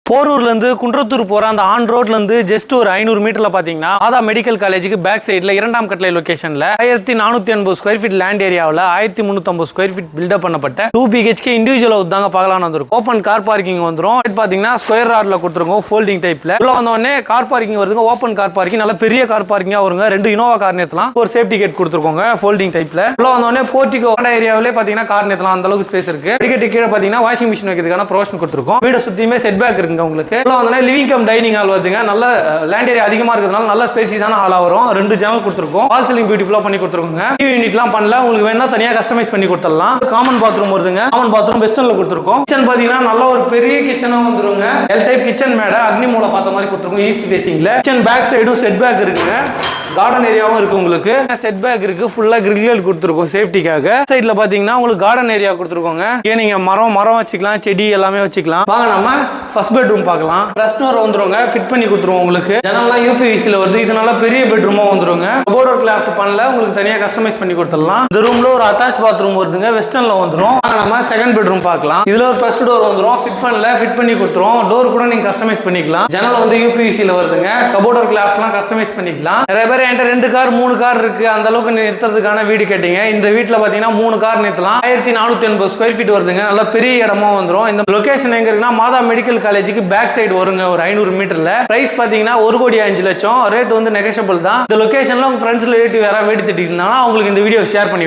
போரூர்ல இருந்து குன்றத்தூர் போற அந்த ஆன் ரோட்ல இருந்து ஜஸ்ட் ஒரு 500 மீட்டர்ல பாத்தீங்கன்னா ஆதா மெடிக்கல் காலேஜுக்கு பேக் சைடுல இரண்டாம் கட்டளை லொகேஷன்ல 1450 ஸ்கொயர் ஃபீட் லேண்ட் ஏரியாவில் 1350 ஸ்கொயர் ஃபீட் பில்டப் பண்ணப்பட்ட 2 BHK இண்டிவிஜுவல் ஹவுஸ் தாங்க பார்க்கலாம்னு வந்திருக்கும். ஓப்பன் கார் பார்க்கிங் வந்துரும். பாத்தீங்கன்னா ஸ்கொயர் ராட்ல கொடுத்துருக்கோம், ஃபோல்டிங் டைப்ல. உள்ள வந்த உடனே கார் பார்க்கிங் வருதுங்க. ஓப்பன் கார் பார்க்கிங், நல்ல பெரிய கார் பார்க்கிங்கா வருங்க. 2 இனோவா கார் நிறுத்தலாம். ஒரு சேஃப்டி கேட் கொடுத்துருக்கோங்க ஃபோல்டிங் டைப்ல. உள்ள வந்த உடனே போர்ட்டிகோ ஏரியாவிலே பாத்தீங்கன்னா கார் நிறுத்தலாம், அந்த அளவுக்கு ஸ்பேஸ் இருக்கு. டிக்கெட் கீழே பாத்தீங்கன்னா வாஷிங் மிஷின் வைக்கிறதுக்கான ப்ரொவிஷன் கொடுத்துருக்கோம். வீட சுத்தியுமே செட் பேக் இருக்குங்க உங்களுக்கு. லிவிங் கம் டைனிங் ஹால் வருதுங்க. நல்ல லேண்ட் ஏரியா அதிகமா இருக்கிறதுனால நல்ல ஸ்பேசியஸான ஹாலா வரும். 2 ஜன்னல் கொடுத்துருக்கோம். வால் சீலிங் பியூட்டிஃபுல்லா பண்ணி கொடுத்துருக்கோங்க. டிவி யூனிட்லாம் பண்ணல, உங்களுக்கு வேணா தனியா கஸ்டமைஸ் பண்ணி கொடுத்துடலாம். காமன் பாத்ரூம் வருதுங்க. காமன் பாத்ரூம் வெஸ்டர்ன்ல கொடுத்துருக்கோம். கிச்சன் பாத்தீங்கன்னா நல்ல ஒரு பெரிய கிச்சனா வந்துருங்க. எல் டைப் கிச்சன் மேட அக்னி மூலை பார்த்த மாதிரி கொடுத்துருக்கோம். ஈஸ்ட் ஃபேசிங்ல கிச்சன் பேக் சைடும் செட் பேக் இருக்குங்க. கார்டன் ஏரியாவும் இருக்கு உங்களுக்கு. செட் பேக் இருக்கு. ஃபுல்லா கிரில் கொடுத்துருக்கோம் சேஃப்டிக்காக. சைடுல பாத்தீங்கன்னா உங்களுக்கு கார்டன் ஏரியா கொடுத்துருக்கோங்க. நீங்க மரம் வச்சுக்கலாம், செடி எல்லாமே வச்சுக்கலாம். வாங்க நம்ம ஃபர்ஸ்ட் பெட்ரூம் பார்க்கலாம். ஃபர்ஸ்ட் டோர் வந்துருங்க, ஃபிட் பண்ணி கொடுத்துருவோம் உங்களுக்கு. ஜன்னல்லாம் யூபிவிசில வருது. இது நல்ல பெரிய பெட்ரூமா வந்துருங்க. கபோர்ட் ஒர்க் லாஃப்ட் பண்ணல, உங்களுக்கு தனியா கஸ்டமைஸ் பண்ணி கொடுத்துடலாம். இந்த ரூம்ல ஒரு அட்டாச் பாத்ரூம் வருதுங்க, வெஸ்டர்ன்ல வந்துரும். நம்ம செகண்ட் பெட்ரூம் பார்க்கலாம். இதுல ஒரு ஃபர்ஸ்ட் டோர் வந்துரும், ஃபிட் பண்ணல, ஃபிட் பண்ணி கொடுத்துருவோம். டோர் கூட நீங்க கஸ்டமைஸ் பண்ணிக்கலாம். ஜன்னல் வந்து யூபிவிசில வருதுங்க. கபோர்ட் ஒர்க் லாஃப்ட்லாம் கஸ்டமைஸ் பண்ணிக்கலாம். நிறைய பேர் என்கிட்ட 2 கார் 3 கார் இருக்கு, அந்த அளவுக்கு நிறுத்துறதுக்கான வீடு கேட்டீங்க. இந்த வீட்டுல பாத்தீங்கன்னா 3 கார் நிறுத்தலாம். 1450 ஸ்கொயர் ஃபீட் வருதுங்க. நல்ல பெரிய இடமா வந்துரும். இந்த லொகேஷன் எங்க இருக்குன்னா மாதா மெடிக்கல் காலேஜுக்கு பேக் சைடு வருங்க. ஒரு 500 மீட்டர்ல. பிரைஸ் பாத்தீங்கன்னா 1,05,00,000. ரேட் வந்து நெகோஷியபிள் தான். இந்த லொகேஷன்ல உங்க ஃப்ரெண்ட்ஸ் ரிலேட்டிவ் யாராவது வீடு திட்டிட்டு இருந்தாங்கன்னா அவங்களுக்கு இந்த வீடியோ ஷேர் பண்ணி